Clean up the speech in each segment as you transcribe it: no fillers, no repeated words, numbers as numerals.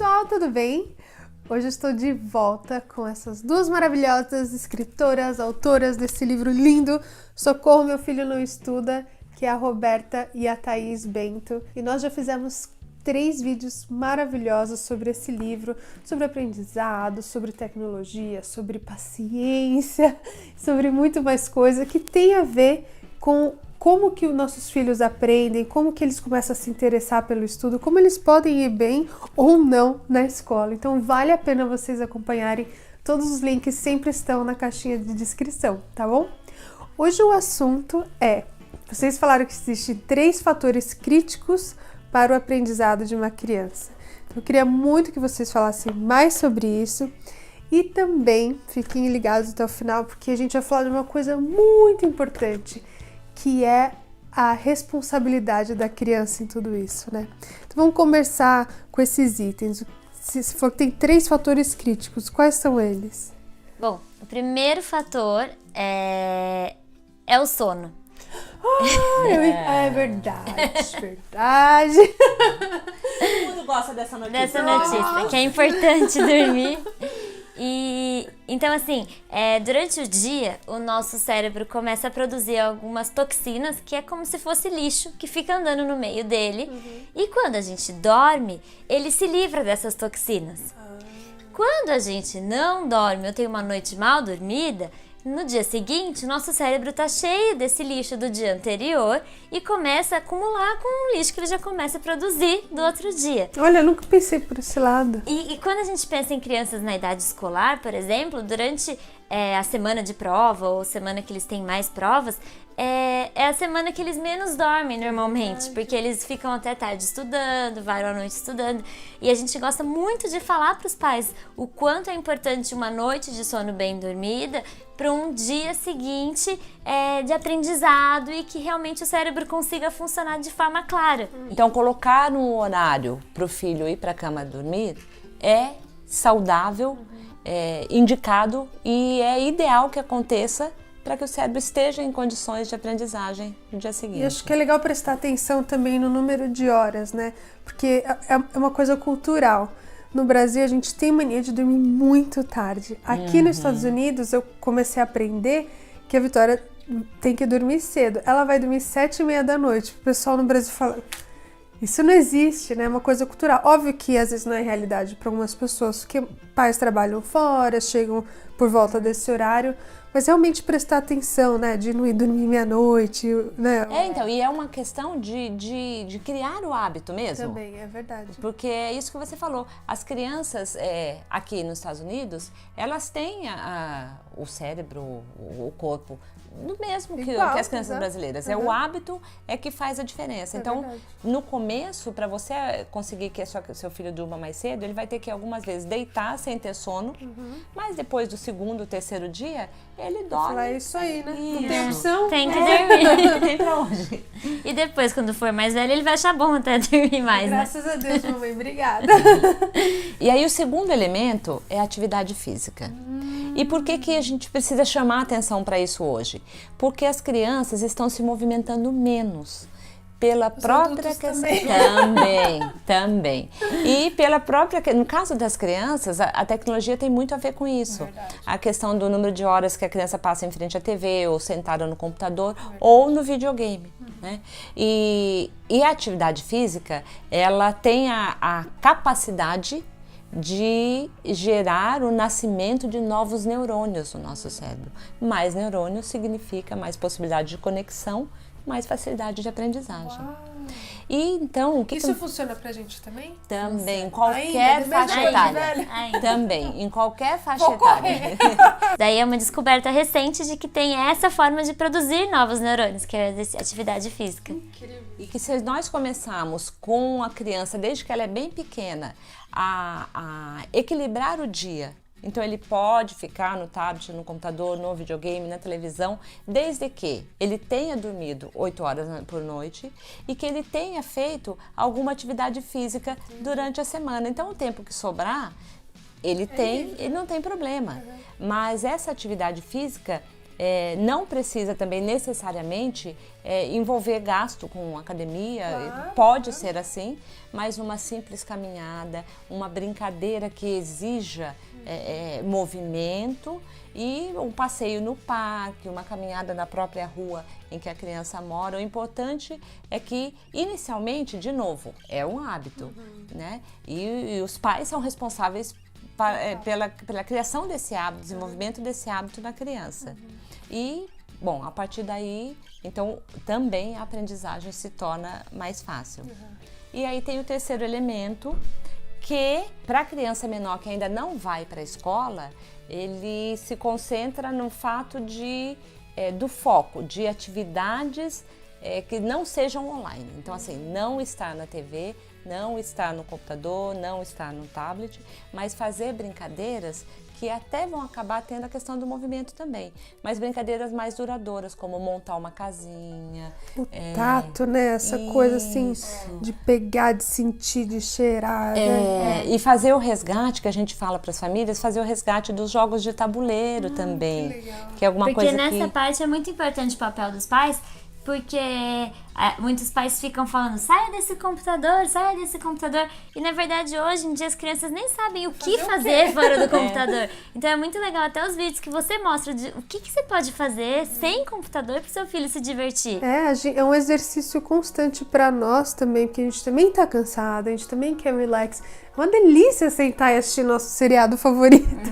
pessoal, tudo bem? Hoje eu estou de volta com essas duas maravilhosas escritoras, autoras desse livro lindo, Socorro, Meu Filho Não Estuda, que é a Roberta e a Thaís Bento. E nós já fizemos 3 vídeos maravilhosos sobre esse livro, sobre aprendizado, sobre tecnologia, sobre paciência, sobre muito mais coisa que tem a ver com como que os nossos filhos aprendem, como que eles começam a se interessar pelo estudo, como eles podem ir bem ou não na escola. Então vale a pena vocês acompanharem, todos os links sempre estão na caixinha de descrição, tá bom? Hoje o assunto é, vocês falaram que existem 3 fatores críticos para o aprendizado de uma criança. Então, eu queria muito que vocês falassem mais sobre isso e também fiquem ligados até o final, porque a gente vai falar de uma coisa muito importante, que é a responsabilidade da criança em tudo isso, né? Então vamos começar com esses itens. Se for que tem 3 fatores críticos, quais são eles? Bom, o primeiro fator é o sono. É verdade, verdade. Todo mundo gosta dessa notícia, que é importante dormir. E então assim, durante o dia o nosso cérebro começa a produzir algumas toxinas que é como se fosse lixo que fica andando no meio dele. E quando a gente dorme, ele se livra dessas toxinas. Quando a gente não dorme ou tem uma noite mal dormida, no dia seguinte, nosso cérebro tá cheio desse lixo do dia anterior e começa a acumular com o lixo que ele já começa a produzir do outro dia. Olha, eu nunca pensei por esse lado. E quando a gente pensa em crianças na idade escolar, por exemplo, durante a semana de prova ou semana que eles têm mais provas, é a semana que eles menos dormem normalmente, porque eles ficam até tarde estudando, varam à noite estudando. E a gente gosta muito de falar para os pais o quanto é importante uma noite de sono bem dormida para um dia seguinte de aprendizado e que realmente o cérebro consiga funcionar de forma clara. Então, colocar um horário para o filho ir para a cama dormir é saudável, é indicado e é ideal que aconteça para que o cérebro esteja em condições de aprendizagem no dia seguinte. E acho que é legal prestar atenção também no número de horas, né? Porque é uma coisa cultural. No Brasil, a gente tem mania de dormir muito tarde. Aqui nos Estados Unidos, eu comecei a aprender que a Vitória tem que dormir cedo. Ela vai dormir 7h30 da noite. O pessoal no Brasil fala, isso não existe, né? É uma coisa cultural. Óbvio que às vezes não é realidade para algumas pessoas, porque pais trabalham fora, chegam por volta desse horário, mas realmente prestar atenção, né? De não ir dormir meia-noite, né? Então, e é uma questão de criar o hábito mesmo. Também, é verdade. Porque é isso que você falou. As crianças aqui nos Estados Unidos, elas têm o cérebro, o corpo, do mesmo que as crianças brasileiras. É o hábito que faz a diferença. Então, verdade. no começo, para você conseguir que seu filho durma mais cedo, ele vai ter que algumas vezes deitar sem ter sono, mas depois do 2º, 3º dia, ele dorme. Falar isso aí, né? Isso. Não tem opção? Tem que dormir. Não tem pra onde. E depois, quando for mais velho, ele vai achar bom até dormir mais, Graças a Deus, mamãe, obrigada. E aí o segundo elemento é a atividade física. E por que a gente precisa chamar a atenção para isso hoje? Porque as crianças estão se movimentando menos. Pela própria questão. Também. E pela própria. No caso das crianças, a tecnologia tem muito a ver com isso. A questão do número de horas que a criança passa em frente à TV, ou sentada no computador, ou no videogame. Né? E a atividade física, ela tem a capacidade de gerar o nascimento de novos neurônios no nosso cérebro. Mais neurônios significa mais possibilidade de conexão, mais facilidade de aprendizagem. Uau. E então, Isso funciona pra gente também? também, em qualquer faixa etária. Também, em qualquer faixa etária. Daí é uma descoberta recente de que tem essa forma de produzir novos neurônios, que é a atividade física. E que se nós começarmos com a criança, desde que ela é bem pequena, a equilibrar o dia. Então ele pode ficar no tablet, no computador, no videogame, na televisão, desde que ele tenha dormido 8 horas por noite e que ele tenha feito alguma atividade física durante a semana. Então o tempo que sobrar, ele não tem problema. Mas essa atividade física não precisa também necessariamente envolver gasto com academia, Claro. pode ser assim, mas uma simples caminhada, uma brincadeira que exija movimento e um passeio no parque, uma caminhada na própria rua em que a criança mora. O importante é que, inicialmente, de novo, é um hábito, né? E os pais são responsáveis pela criação desse hábito, desenvolvimento desse hábito na criança. E, bom, a partir daí, então, também a aprendizagem se torna mais fácil. E aí tem o terceiro elemento, que para a criança menor que ainda não vai para a escola, ele se concentra no fato do foco, de atividades que não sejam online. Então, assim, não estar na TV, não estar no computador, não estar no tablet, mas fazer brincadeiras que até vão acabar tendo a questão do movimento também, mas brincadeiras mais duradouras, como montar uma casinha. O tato, né? Essa coisa assim, de pegar, de sentir, de cheirar. Né? E fazer o resgate, que a gente fala para as famílias, fazer o resgate dos jogos de tabuleiro também. Que é alguma Porque coisa nessa que... parte é muito importante o papel dos pais, porque muitos pais ficam falando, saia desse computador, e na verdade hoje em dia as crianças nem sabem o que fazer fora do computador. Então é muito legal até os vídeos que você mostra de o que você pode fazer sem computador para o seu filho se divertir. É um exercício constante para nós também, porque a gente também tá cansado, a gente também quer relax. É uma delícia sentar e assistir nosso seriado favorito,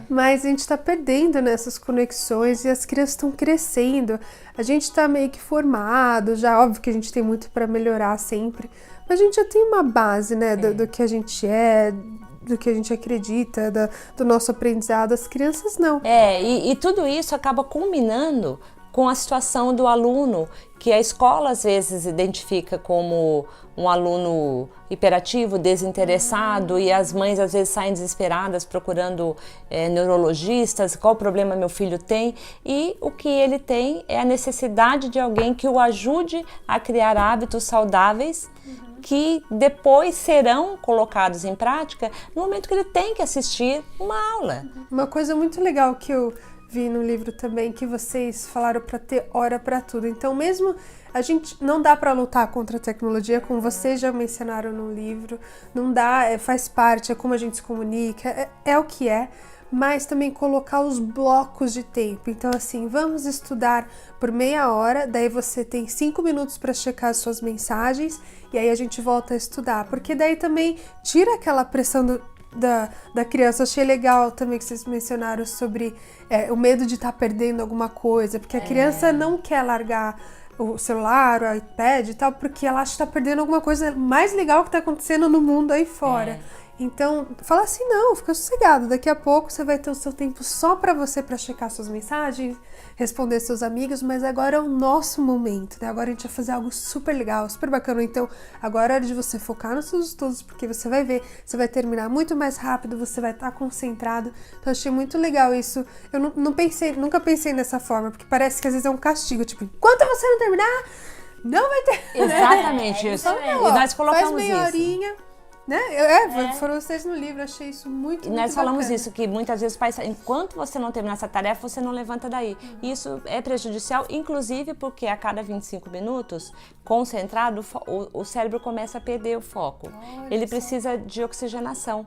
mas a gente tá perdendo nessas conexões e as crianças estão crescendo. A gente tá meio que formado, já óbvio que a gente tem muito para melhorar sempre, mas a gente já tem uma base, né, do que a gente é, do que a gente acredita, do nosso aprendizado. As crianças não. E tudo isso acaba culminando com a situação do aluno, que a escola às vezes identifica como um aluno hiperativo, desinteressado, e as mães às vezes saem desesperadas procurando neurologistas, qual problema meu filho tem, e o que ele tem é a necessidade de alguém que o ajude a criar hábitos saudáveis, que depois serão colocados em prática no momento que ele tem que assistir uma aula. Uma coisa muito legal que eu vi no livro também, que vocês falaram para ter hora para tudo. Então, mesmo a gente não dá para lutar contra a tecnologia, como vocês já mencionaram no livro, não dá, faz parte, é como a gente se comunica, é o que é, mas também colocar os blocos de tempo. Então, assim, vamos estudar por meia hora, daí você tem 5 minutos para checar as suas mensagens e aí a gente volta a estudar, porque daí também tira aquela pressão da criança. Achei legal também que vocês mencionaram sobre o medo de estar perdendo alguma coisa, porque a criança não quer largar o celular, o iPad e tal, porque ela acha que está perdendo alguma coisa mais legal que está acontecendo no mundo aí fora. Então, fala assim, não, fica sossegado, daqui a pouco você vai ter o seu tempo só pra você, pra checar suas mensagens, responder seus amigos, mas agora é o nosso momento, né? Agora a gente vai fazer algo super legal, super bacana. Então, agora é hora de você focar nos seus estudos, porque você vai ver, você vai terminar muito mais rápido, você vai estar concentrado. Então, achei muito legal isso. Eu nunca pensei nessa forma, porque parece que às vezes é um castigo, tipo, enquanto você não terminar, não vai ter. Exatamente isso. E nós colocamos faz meia horinha. Né? Foram vocês no livro, achei isso muito nós falamos bacana. isso, que muitas vezes, enquanto você não terminar essa tarefa, você não levanta daí. Isso é prejudicial, inclusive porque a cada 25 minutos, concentrado, o cérebro começa a perder o foco. Ele precisa de oxigenação.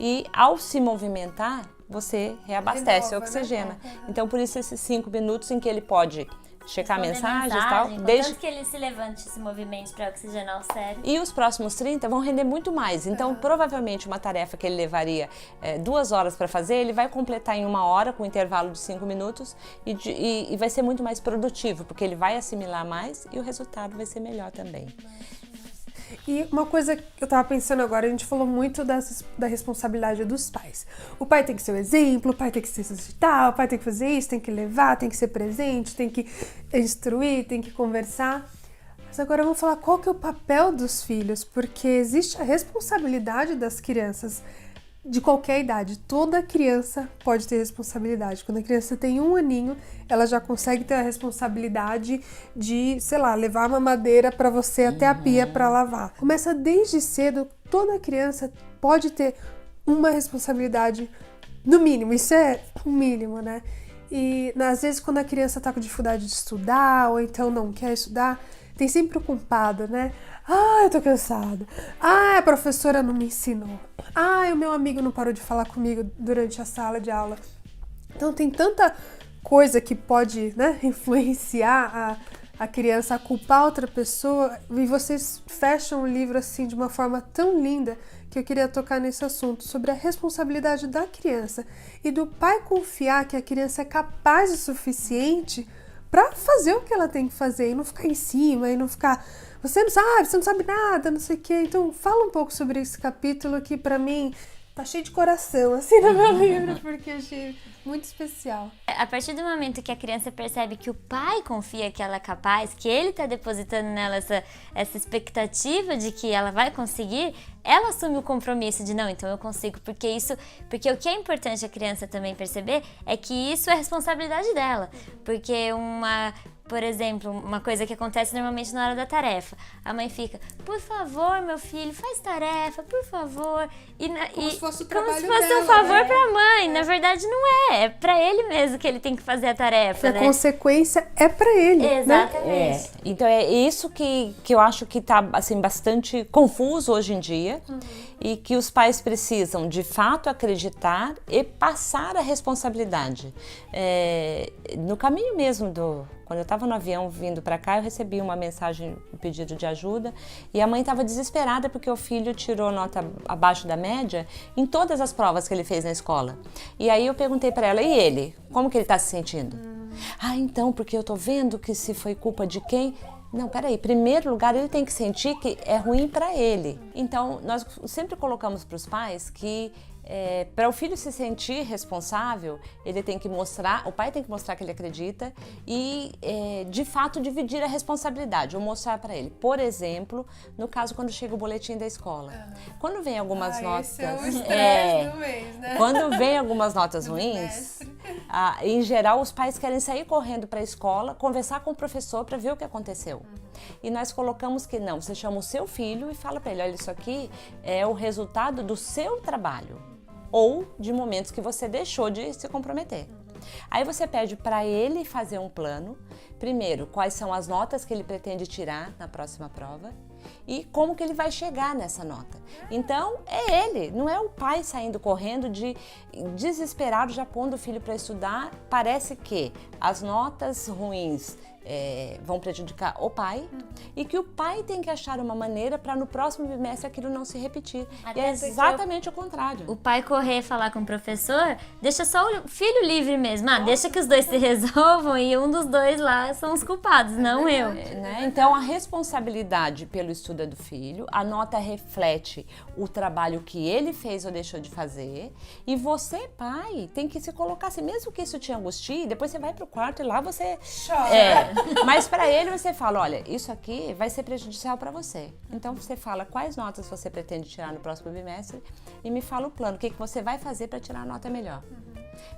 E ao se movimentar, você reabastece, oxigena. Então, por isso, esses 5 minutos em que ele pode checar mensagens e tal. Desde que ele se levante, se movimente para oxigenar o cérebro. E os próximos 30 vão render muito mais. Então, provavelmente, uma tarefa que ele levaria 2 horas para fazer, ele vai completar em 1 hora, com um intervalo de 5 minutos, e vai ser muito mais produtivo, porque ele vai assimilar mais e o resultado vai ser melhor também. E uma coisa que eu tava pensando agora, a gente falou muito da responsabilidade dos pais. O pai tem que ser o exemplo, o pai tem que se exercitar, o pai tem que fazer isso, tem que levar, tem que ser presente, tem que instruir, tem que conversar. Mas agora vamos falar qual que é o papel dos filhos, porque existe a responsabilidade das crianças de qualquer idade. Toda criança pode ter responsabilidade. Quando a criança tem 1 aninho, ela já consegue ter a responsabilidade de, sei lá, levar uma mamadeira para você até a pia para lavar. Começa desde cedo, toda criança pode ter uma responsabilidade, no mínimo, isso é o mínimo, né? E às vezes quando a criança tá com dificuldade de estudar ou então não quer estudar, tem sempre o culpado, né? Eu tô cansada. A professora não me ensinou. O meu amigo não parou de falar comigo durante a sala de aula. Então tem tanta coisa que pode, né, influenciar a criança a culpar outra pessoa, e vocês fecham o livro assim de uma forma tão linda que eu queria tocar nesse assunto, sobre a responsabilidade da criança e do pai confiar que a criança é capaz o suficiente para fazer o que ela tem que fazer e não ficar em cima e não ficar, você não sabe nada, não sei o quê. Então fala um pouco sobre esse capítulo que para mim tá cheio de coração assim no meu livro, porque eu achei muito especial. A partir do momento que a criança percebe que o pai confia que ela é capaz, que ele tá depositando nela essa expectativa de que ela vai conseguir, ela assume o compromisso de não, então eu consigo, porque o que é importante a criança também perceber é que isso é responsabilidade dela, porque por exemplo, uma coisa que acontece normalmente na hora da tarefa. A mãe fica, por favor, meu filho, faz tarefa, por favor. Como se fosse o como trabalho se fosse dela, um favor né? pra mãe. Na verdade, não é. É pra ele mesmo que ele tem que fazer a tarefa, A consequência é pra ele, Exatamente. Então é isso que eu acho que tá assim, bastante confuso hoje em dia, e que os pais precisam de fato acreditar e passar a responsabilidade. No caminho mesmo quando eu estava no avião vindo para cá, eu recebi uma mensagem, um pedido de ajuda, e a mãe estava desesperada porque o filho tirou nota abaixo da média em todas as provas que ele fez na escola. E aí eu perguntei para ela, e ele? Como que ele está se sentindo? Então, porque eu tô vendo que se foi culpa de quem... Não, peraí, em primeiro lugar ele tem que sentir que é ruim para ele. Então, nós sempre colocamos para os pais que para o filho se sentir responsável, ele tem que mostrar, o pai tem que mostrar que ele acredita e, de fato, dividir a responsabilidade, ou mostrar para ele. Por exemplo, no caso, quando chega o boletim da escola. Quando vem algumas notas... Esse é o estresse do mês, né? Quando vem algumas notas ruins, em geral, os pais querem sair correndo para a escola, conversar com o professor para ver o que aconteceu. E nós colocamos que não, você chama o seu filho e fala para ele, olha, isso aqui é o resultado do seu trabalho ou de momentos que você deixou de se comprometer. Aí você pede para ele fazer um plano, primeiro, quais são as notas que ele pretende tirar na próxima prova e como que ele vai chegar nessa nota. Então, é ele, não é o pai saindo correndo desesperado, já pondo o filho para estudar. Parece que as notas ruins vão prejudicar o pai e que o pai tem que achar uma maneira para no próximo bimestre aquilo não se repetir. Até e é exatamente o contrário. O pai correr falar com o professor, deixa só o filho livre mesmo. Deixa que os dois se resolvam e um dos dois lá são os culpados, não eu. Né? Então, a responsabilidade pelo estudo é do filho, a nota reflete o trabalho que ele fez ou deixou de fazer, e você, pai, tem que se colocar assim, mesmo que isso te angustie, depois você vai pro quarto e lá você... Chora. Mas para ele você fala, olha, isso aqui vai ser prejudicial para você. Então você fala quais notas você pretende tirar no próximo bimestre e me fala o plano, o que você vai fazer para tirar a nota melhor.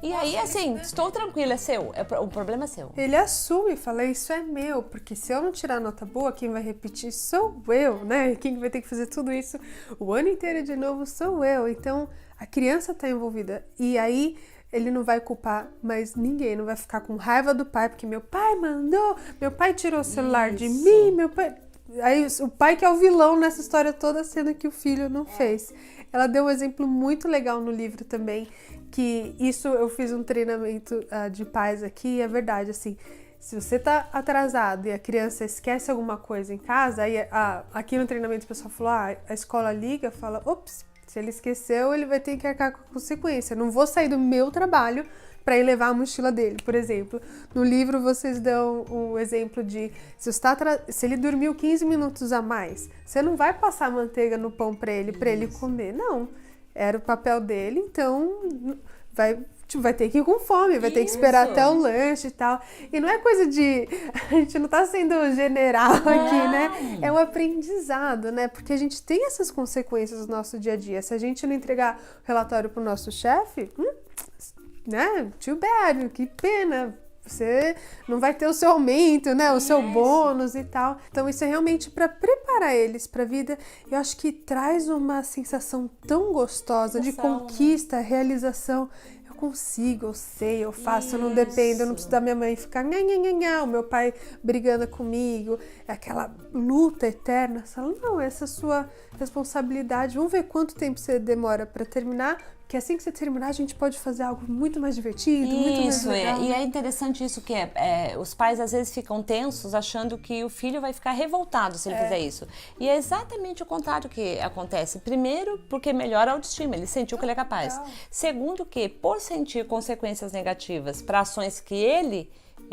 E aí, assim, estou tranquila, é seu, o problema é seu. Ele assume e fala, isso é meu, porque se eu não tirar nota boa, quem vai repetir sou eu, né? Quem vai ter que fazer tudo isso o ano inteiro de novo sou eu. Então, a criança está envolvida. E aí, ele não vai culpar mais ninguém, não vai ficar com raiva do pai, porque meu pai mandou, meu pai tirou o celular de mim, meu pai... Aí o pai que é o vilão nessa história toda, sendo que o filho não fez. Ela deu um exemplo muito legal no livro também, que isso eu fiz um treinamento de pais aqui, e é verdade, assim, se você tá atrasado e a criança esquece alguma coisa em casa, aí aqui no treinamento o pessoal falou, a escola liga, fala, ops, se ele esqueceu, ele vai ter que arcar com a consequência. Não vou sair do meu trabalho para ir levar a mochila dele, por exemplo. No livro vocês dão o exemplo de se ele dormiu 15 minutos a mais, você não vai passar manteiga no pão para ele comer. Não, era o papel dele, então vai ter que ir com fome, vai ter que esperar até o lanche e tal. E não é coisa de... A gente não tá sendo general aqui, né? É um aprendizado, né? Porque a gente tem essas consequências no nosso dia a dia. Se a gente não entregar o relatório pro nosso chefe, né? Too bad, que pena. Você não vai ter o seu aumento, né? O seu bônus e tal. Então isso é realmente para preparar eles para a vida. Eu acho que traz uma sensação tão gostosa de conquista, realização. Eu eu consigo, eu sei, eu faço, eu não dependo, eu não preciso da minha mãe ficar o meu pai brigando comigo, é aquela luta eterna. Você fala, não, essa é a sua responsabilidade, vamos ver quanto tempo você demora para terminar, porque assim que você terminar a gente pode fazer algo muito mais divertido, muito mais legal. E é interessante isso que os pais às vezes ficam tensos achando que o filho vai ficar revoltado se ele fizer isso. E é exatamente o contrário que acontece. Primeiro, porque melhora a autoestima, ele sentiu que ele é capaz. Segundo, que por sentir consequências negativas para ações que ele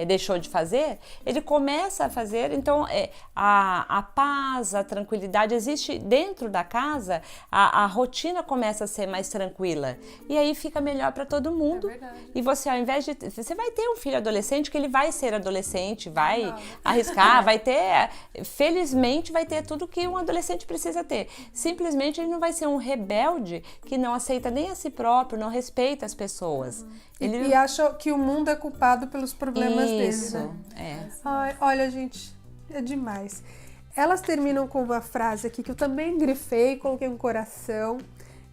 deixou de fazer, ele começa a fazer, então a paz, a tranquilidade existe dentro da casa, a rotina começa a ser mais tranquila e aí fica melhor para todo mundo. E você, ao invés de, você vai ter um filho adolescente que ele vai ser adolescente, vai arriscar, vai ter, felizmente vai ter tudo que um adolescente precisa ter. Simplesmente ele não vai ser um rebelde que não aceita nem a si próprio, não respeita as pessoas. E acha que o mundo é culpado pelos problemas dele, né? Ai, olha, gente, é demais. Elas terminam com uma frase aqui que eu também grifei, coloquei um coração,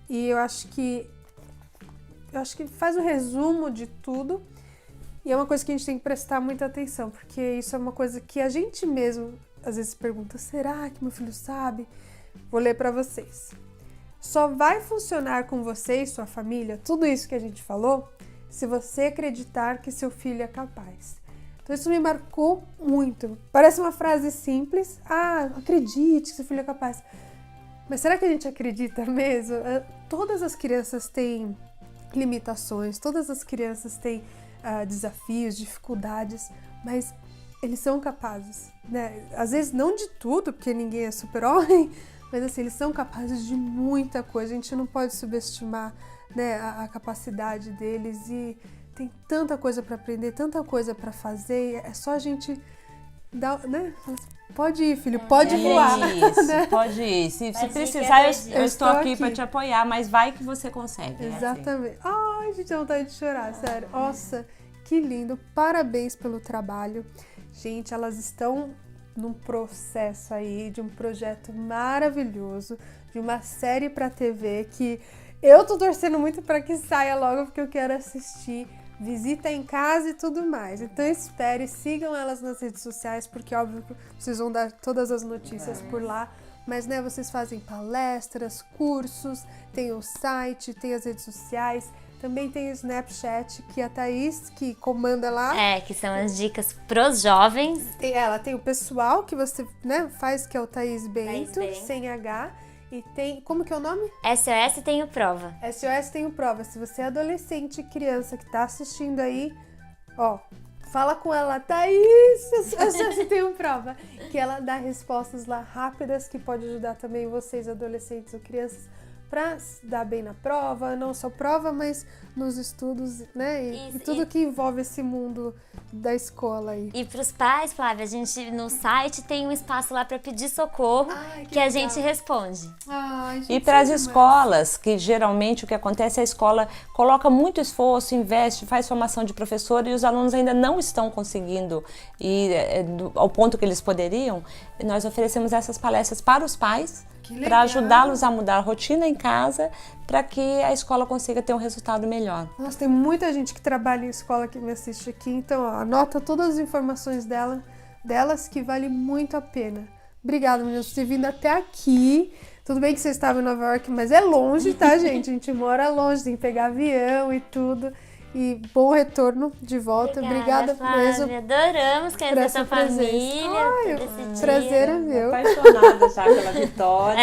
e eu acho que faz o resumo de tudo, e é uma coisa que a gente tem que prestar muita atenção, porque isso é uma coisa que a gente mesmo às vezes pergunta, será que meu filho sabe? Vou ler para vocês. Só vai funcionar com você e sua família, tudo isso que a gente falou, se você acreditar que seu filho é capaz. Então isso me marcou muito. Parece uma frase simples. Acredite que seu filho é capaz. Mas será que a gente acredita mesmo? Todas as crianças têm limitações, todas as crianças têm desafios, dificuldades, mas eles são capazes, né? Às vezes não de tudo, porque ninguém é super-homem, mas assim, eles são capazes de muita coisa. A gente não pode subestimar, né, a capacidade deles, e tem tanta coisa para aprender, tanta coisa para fazer, é só a gente dar, né? Pode ir, filho, pode voar. Isso, né? pode ir. Se precisar, eu estou aqui para te apoiar, mas vai que você consegue. Exatamente. Ai, gente, dá vontade de chorar, sério. Nossa, que lindo. Parabéns pelo trabalho. Gente, elas estão num processo aí de um projeto maravilhoso, de uma série para TV que eu tô torcendo muito para que saia logo, porque eu quero assistir. Visita em casa e tudo mais. Então espere, sigam elas nas redes sociais, porque óbvio que vocês vão dar todas as notícias por lá. Mas, né, vocês fazem palestras, cursos, tem o site, tem as redes sociais, também tem o Snapchat, que a Thaís, que comanda lá. Que são as dicas pros jovens. Ela tem o pessoal que você, né, faz, que é o Thaís Bento, sem H. E tem, como que é o nome? SOS Tenho Prova. SOS Tenho Prova. Se você é adolescente, criança que tá assistindo aí, fala com ela, Thaís, SOS Tenho Prova. Que ela dá respostas lá rápidas, que pode ajudar também vocês, adolescentes ou crianças, para se dar bem na prova, não só prova, mas nos estudos, né? E tudo que envolve esse mundo da escola aí. E para os pais, Flávia, a gente no site tem um espaço lá para pedir socorro, que a gente responde. Gente, e para as escolas, que geralmente o que acontece é a escola coloca muito esforço, investe, faz formação de professor e os alunos ainda não estão conseguindo ir ao ponto que eles poderiam, nós oferecemos essas palestras para os pais, para ajudá-los a mudar a rotina em casa, para que a escola consiga ter um resultado melhor. Nossa, tem muita gente que trabalha em escola que me assiste aqui, então anota todas as informações delas, que vale muito a pena. Obrigada, meninas, por ter vindo até aqui. Tudo bem que vocês estavam em Nova York, mas é longe, tá, gente? A gente mora longe, tem que pegar avião e tudo. E bom retorno de volta. Obrigada mesmo. Adoramos conhecer sua família. O prazer é meu. Apaixonada já pela Vitória.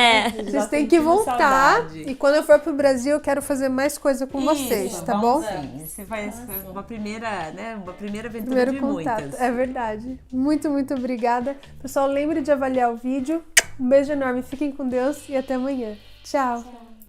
Vocês têm que voltar. E quando eu for pro Brasil, eu quero fazer mais coisa com vocês, tá bom? Sim. Você vai uma primeira aventura Primeiro de contato. muitas. É verdade. Muito, muito obrigada. Pessoal, lembre de avaliar o vídeo. Um beijo enorme. Fiquem com Deus e até amanhã. Tchau.